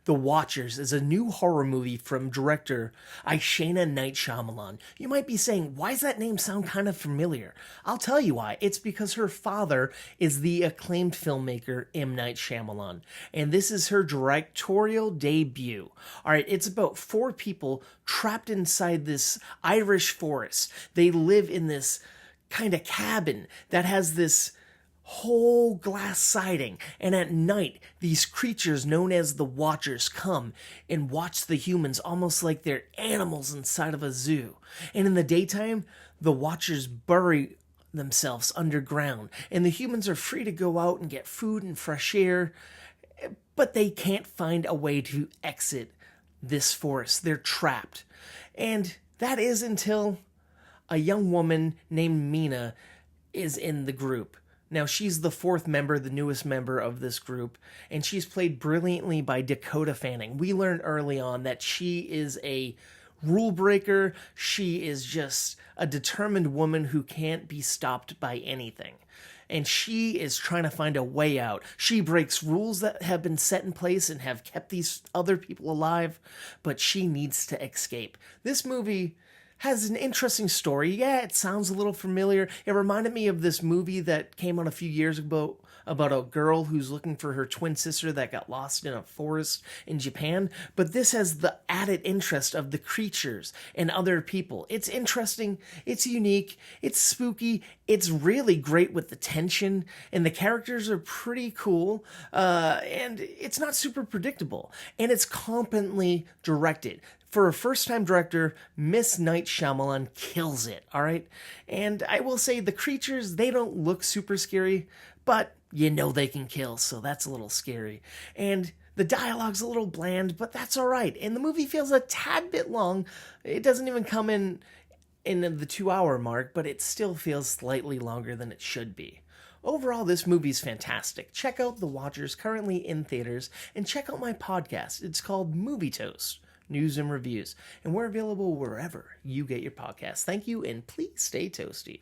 The Watchers is a new horror movie from director Ishana Night Shyamalan. You might be saying, why does that name sound kind of familiar? I'll tell you why. It's because her father is the acclaimed filmmaker M. Night Shyamalan, and this is her directorial debut. Alright, it's about four people trapped inside this Irish forest. They live in this kind of cabin that has this whole glass siding, and at night these creatures known as the Watchers come and watch the humans almost like they're animals inside of a zoo. And in the daytime, the Watchers bury themselves underground, and the humans are free to go out and get food and fresh air, but they can't find a way to exit this forest. They're trapped. And that is until a young woman named Mina is in the group. Now, she's the fourth member, the newest member of this group, and she's played brilliantly by Dakota Fanning. We learn early on that she is a rule breaker. She is just a determined woman who can't be stopped by anything. And she is trying to find a way out. She breaks rules that have been set in place and have kept these other people alive, but she needs to escape. This movie has an interesting story. Yeah, it sounds a little familiar. It reminded me of this movie that came out a few years ago about a girl who's looking for her twin sister that got lost in a forest in Japan. But this has the added interest of the creatures and other people. It's interesting. It's unique. It's spooky. It's really great with the tension, and the characters are pretty cool. And it's not super predictable, and it's competently directed. For a first-time director, Miss Night Shyamalan kills it, all right? And I will say the creatures, they don't look super scary, but you know they can kill, so that's a little scary. And the dialogue's a little bland, but that's all right. And the movie feels a tad bit long. It doesn't even come in the 2-hour mark, but it still feels slightly longer than it should be. Overall, this movie's fantastic. Check out The Watchers, currently in theaters, and check out my podcast. It's called Movie Toast. News and reviews, and we're available wherever you get your podcasts. Thank you, and please stay toasty.